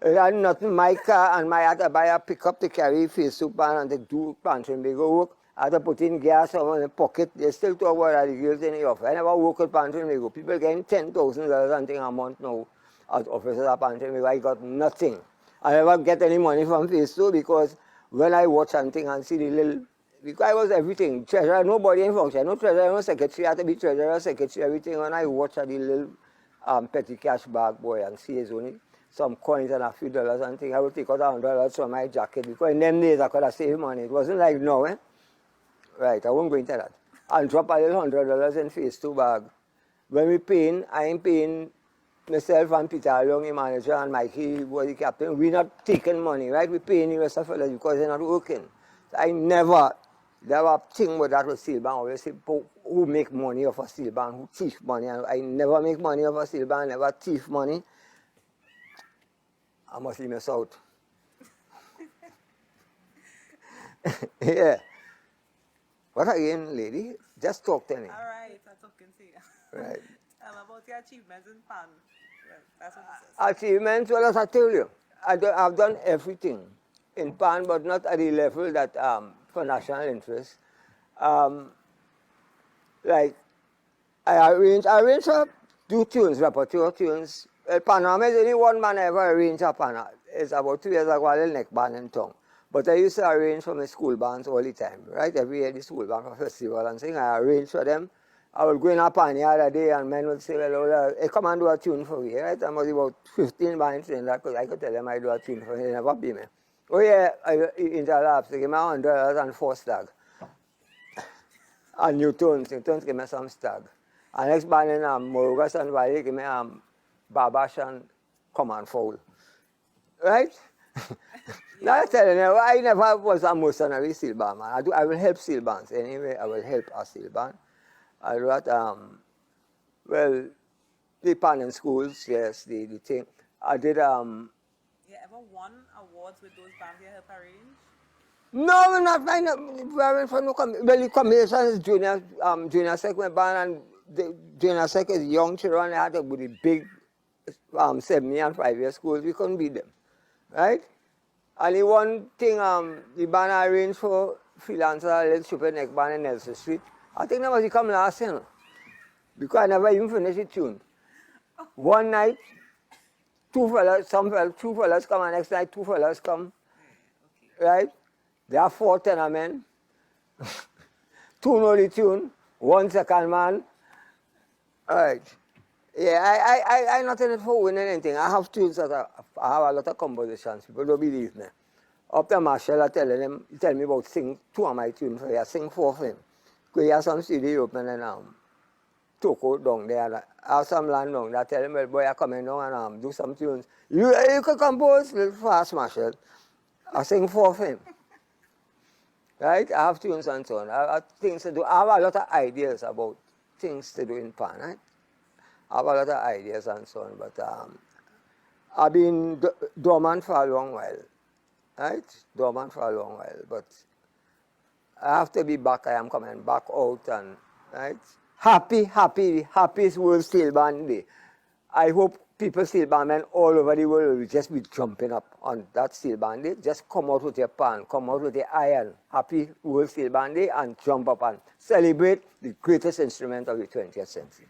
It had nothing. My car and my had to buy a pickup to carry face soup and to do Pancho Diego work. I had to put in gas in my pocket. They still talk about the girls in the office. I never work with Pancho Diego. People getting $10,000 and thing a month now as officers at Pancho Diego. I got nothing. I never get any money from Facebook because when I watch something and see the little, because I was everything, treasurer, nobody in function, no treasurer, no secretary, I had to be treasurer, secretary, everything. When I watch the little petty cash bag boy and see it's only some coins and a few dollars and things, I would take out $100 from my jacket because in them days I could have saved money. It wasn't like now, eh? Right, I won't go into that. And drop a little $100 in face two bag. When we paying, I ain't paying myself and Peter along, the manager, and Mikey was the captain. We're not taking money, right? We're paying the rest of fellas because they're not working. So I never think with that with Steelpan. I always say, who make money off a Steelpan, who thief money. And I never make money off a Steelpan, never thief money. I must leave us out. Yeah. What again, lady? Just talk to me. All right, I'm talking to you. Right. About your achievements in Pan. Well, that's what it says. Achievements, well, as I tell you, I've done everything in Pan, but not at the level that for national interest. Like, I arrange to do tunes, repertoire tunes. Panama is only one man I ever arranged a Panama. It's about 2 years ago, a little neck band in town. But I used to arrange for my school bands all the time, right? Every year the school band for festival and thing, I arrange for them. I would go in a pan the other day and men would say, well, hey, come and do a tune for me, right? I was about 15 bands in that because I could tell them I do a tune for me. They never be me. Oh yeah, Interlapse, they give me $100 and 4 stag. And Newtons give me some stag. And next band in Morugas and Valley give me Babash and Command Foul. Right? Now I tell you, I never was a mercenary Steelpan man. I will help steel bands anyway. I will help a steel band. I wrote, well, the pan in schools, yes, the thing. I did, You ever won awards with those bands you helped arrange? No, we're not fine. Well, the combination is junior second band, and the junior second is young children. They had to go to the big 7 and 5 year schools. We couldn't beat them, right? And the one thing the band I arranged for freelancer, a little stupid neck band in Nelson Street, I think that was come last year, because I never even finished the tune. One night, two fellas come, and next night 2 fellas come, right? There are 4 tenor men, 2 know the tune, 1 second man. All right. Yeah, I'm not in it for winning anything. I have tunes that I have a lot of compositions. People don't believe me. After Marshall, I tell me about sing 2 of my tunes for you, sing 4 for him. Because he has some CD open and took out down there. I have some land down there. Tell him, well, boy, I come in down and do some tunes. You can compose little fast, Marshall. I sing 4 for him. Right? I have tunes and so on. I have things to do. I have a lot of ideas about things to do in Pan, right? I have a lot of ideas and so on, but I've been dormant for a long while, right? Dormant for a long while, but I have to be back. I am coming back out and, right? Happy World Steelpan Day. I hope people, Steelpan men all over the world will just be jumping up on that Steelpan Day. Just come out with your pan, come out with your iron. Happy World Steelpan Day and jump up and celebrate the greatest instrument of the 20th century.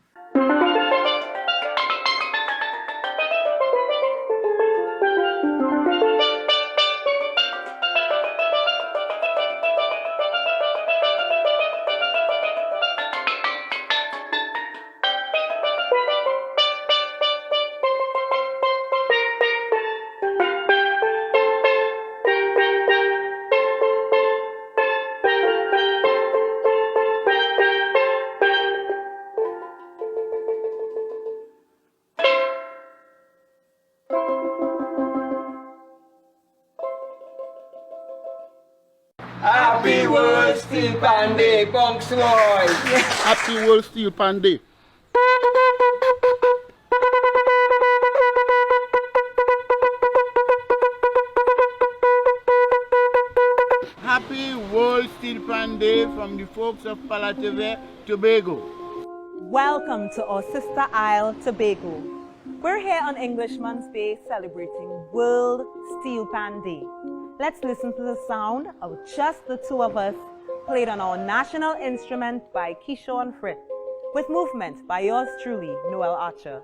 Happy World Steelpan Day, Punks Boy! Happy World Steelpan Day. Happy World Steelpan Day from the folks of Palateve, Tobago. Welcome to our sister isle, Tobago. We're here on Englishman's Bay celebrating World Steelpan Day. Let's listen to the sound of just the two of us, played on our national instrument by Kishore and Frit, with movement by yours truly, Noel Archer.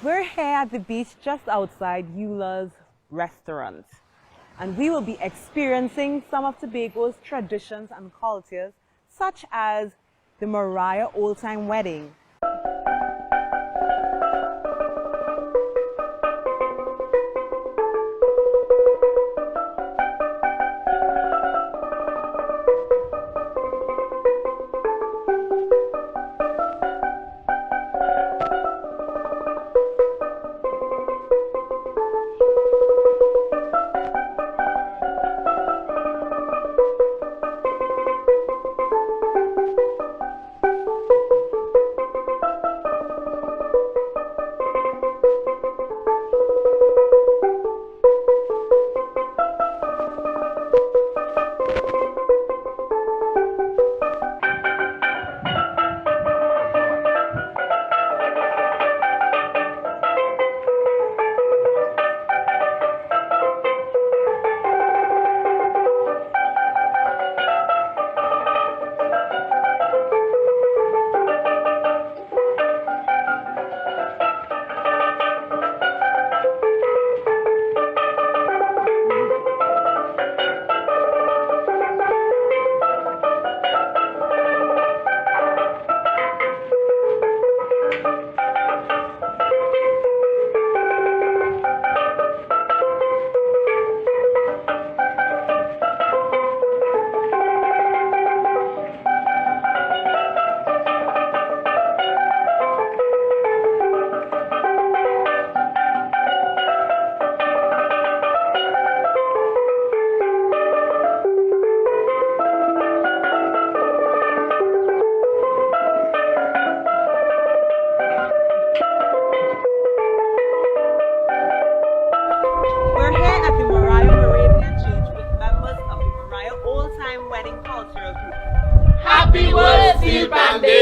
We're here at the beach just outside Eulah's restaurant, and we will be experiencing some of Tobago's traditions and cultures, such as the Mariah Old Time Wedding. Happy World Steelpan Day!